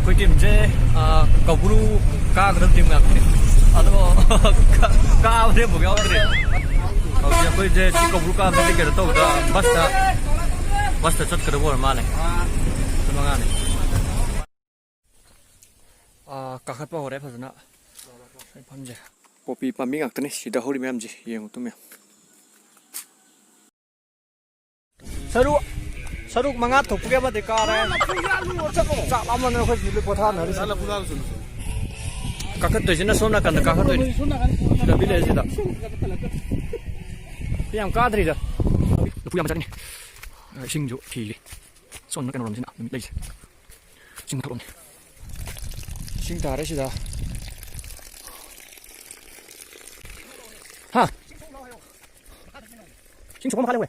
Koi tim je Koubru ka group tim ngak ni. Ado ka avre bo gya avre. Aur koi je si Koubru ka avre ke to da basta chat kar bo male. Semanga ni. Ka khat pa hore phajna. Sai pham je. Popi pami ngak tani sida hori mem ji yeng tu me. Saruk manga thok ke ba de ka ra. Cha la man ko ji le potha na ri. Sala pula su. Ka khat to jina sona kan ka khat to. Da bi le ji da. Piam ka dri da. Pu yam cha ni. Sing jo thi li. Son na kan rom jina mi le. Sing thok ni. Sing ta ra si da. Ha. Sing so ma ka le we.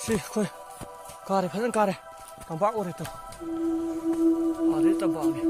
Si, koi, kare, phasan kare, tampak ore to, are tampak ni.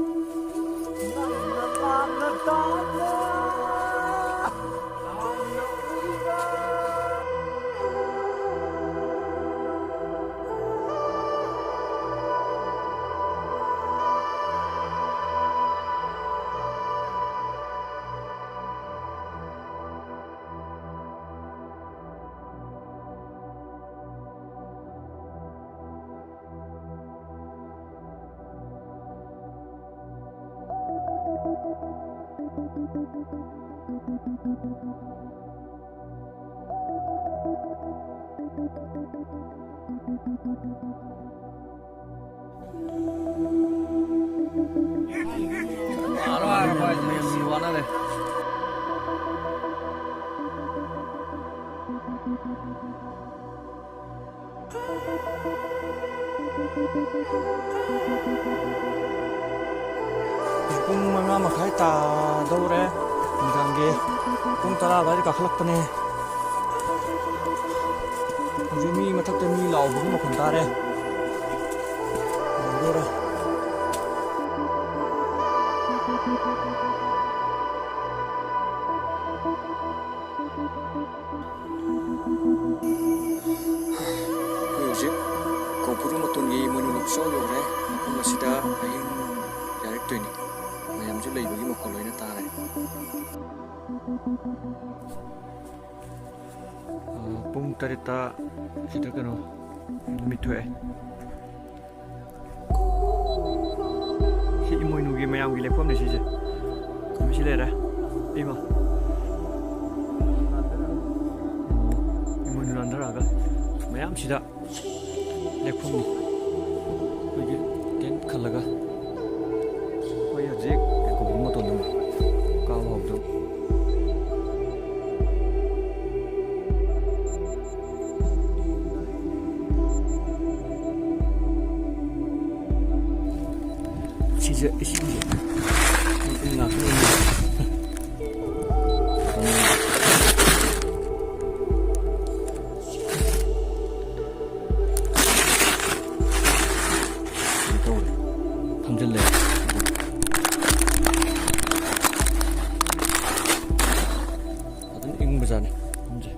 Kung mga makai ta daw re, hanggang kung tara bari kakalak pa ne. Hindi mi matak mi lau bung makunta re. Daw re. Music, Koubru matungi menunuk show yo re, aku masih dah aing jarik tu ni. Mayam je lagi bagi makoloi na tare. Pung tarita sida kano mitwe. Si imoy nugi mayam gile pom ni si je. Kami si lera. Ima. Imoy nulandar aga. Mayam sida lekpom ni. Bagi ten khalaga. Jik Koubru ma to num ka ho do si je na ko tham le Zane, nje.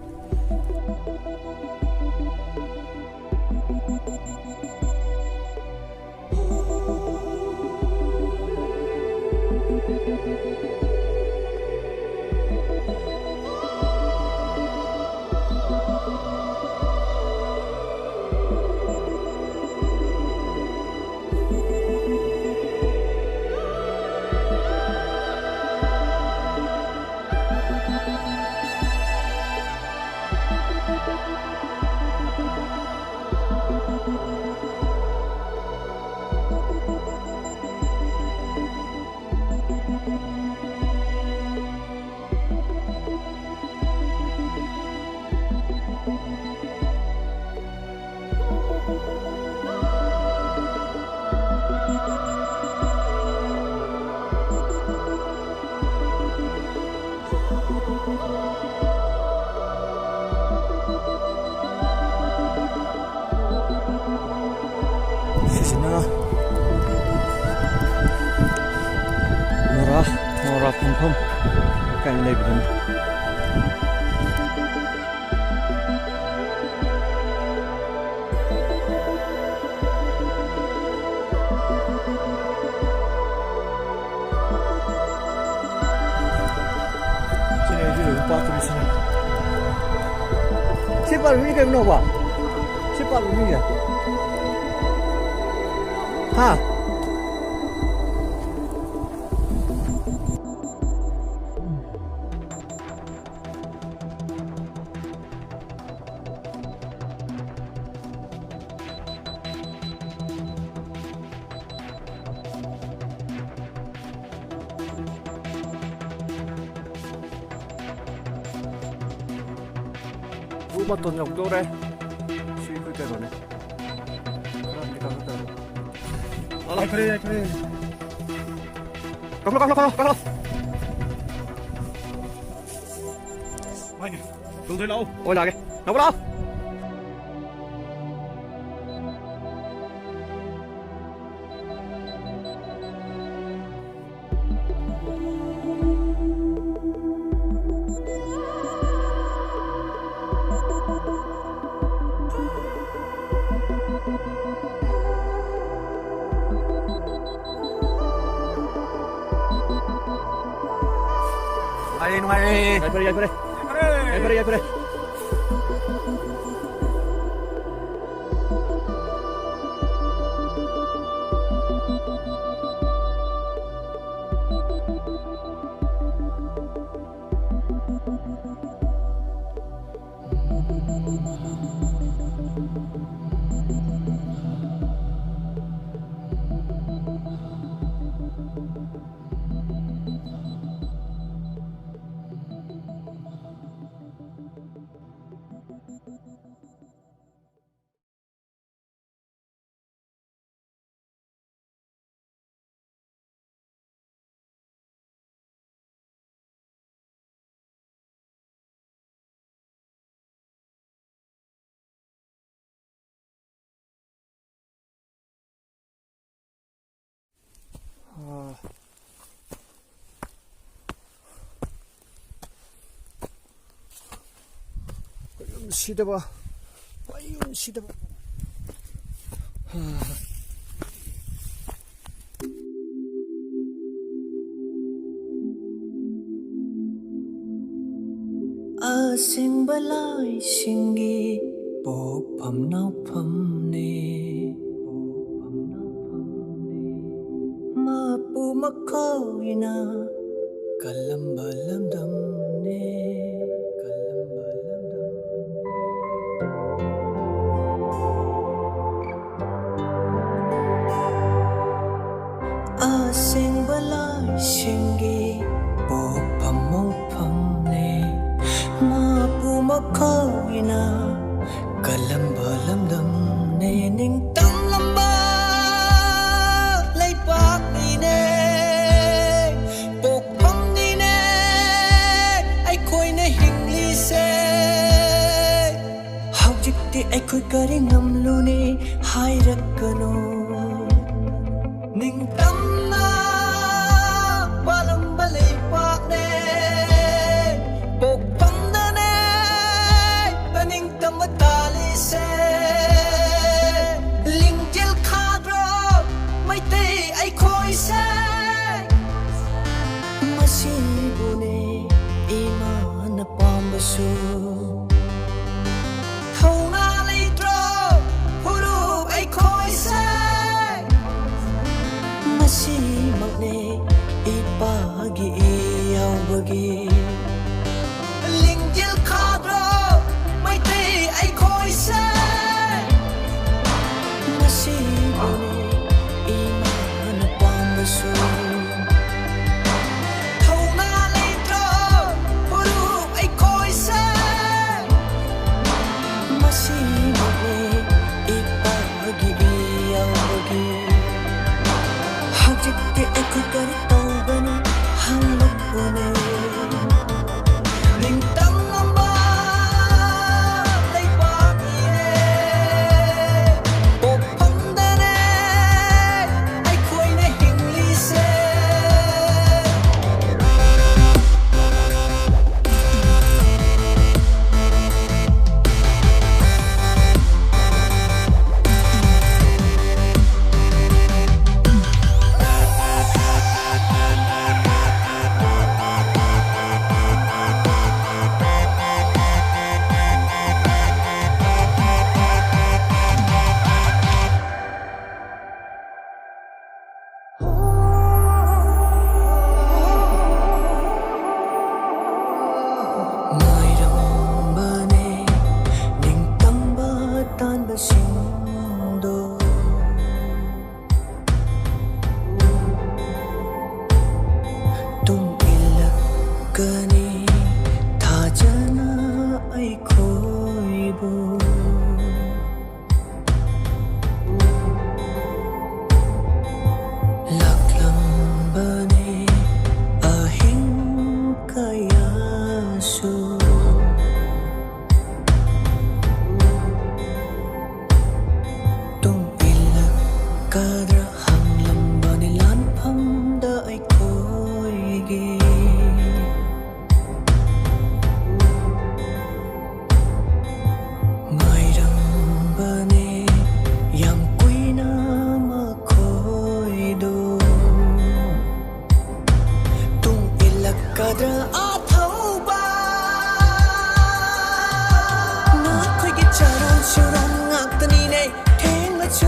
ꯐꯝꯐꯝ ꯀꯥꯏꯅ ꯂꯩꯕꯗꯨꯅꯤ Siapa lu ni kan nak buat? Siapa lu ni ya? Ha? Rumah tuan yang tu deh, sih tu kan mana? Kalau kita kata, alah kere. Kalau. Mana? Tunggu dulu. Oh lagi. Nak berapa? Ay, pare. Siapa? Ayun, siapa? Asing balai singgi pokpam naupam ne mapu makoina kalam balam dam ne asing balai singgi pokpam naupam ne mapu makoina kalam balam dam ne ning tam lamba lay pak ni ne pokpam ni ne ai koi ne hingli se haujik ti ai koi kari ngam lu ni hai rakkano ning tam na balam balay pak ne pokpam na ne aning tam matali se lingjil khadro mai te ai khoi se masibu ne iman pambasu thona leitro huru ai khoi se masimak ne ipagi iawagi lingjil khadro mai te ai khoi se masibu ne iman pambasu thona leitro huru ai khoi se masimak ne ipagi iawagi haujik te ai koi kari tawbani halakune ning tam lamba lay pak ni ne pokpam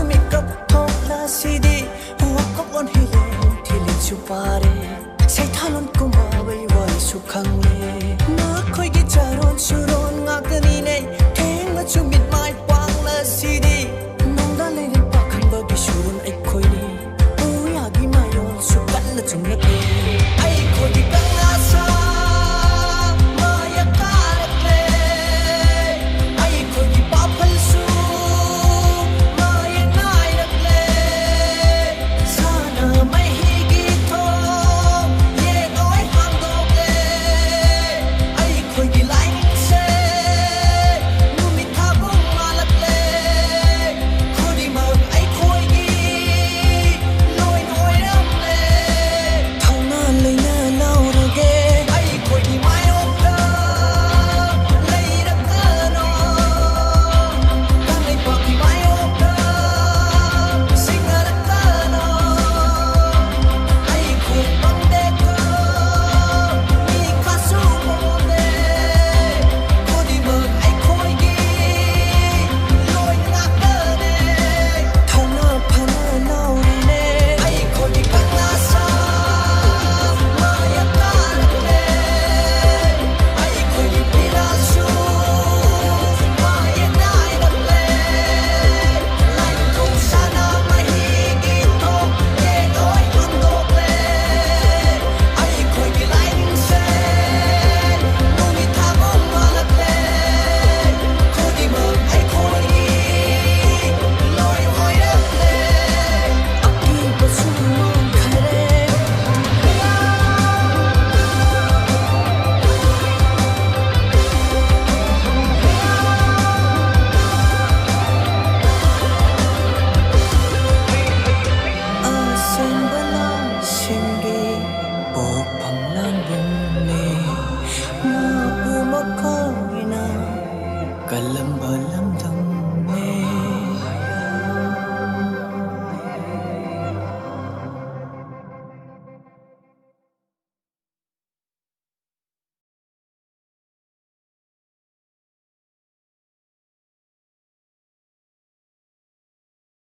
mi kap thok la si di wa kop on hele thi le chu pare sai thalon kuma bai wai su khang le na khoi gi charon suro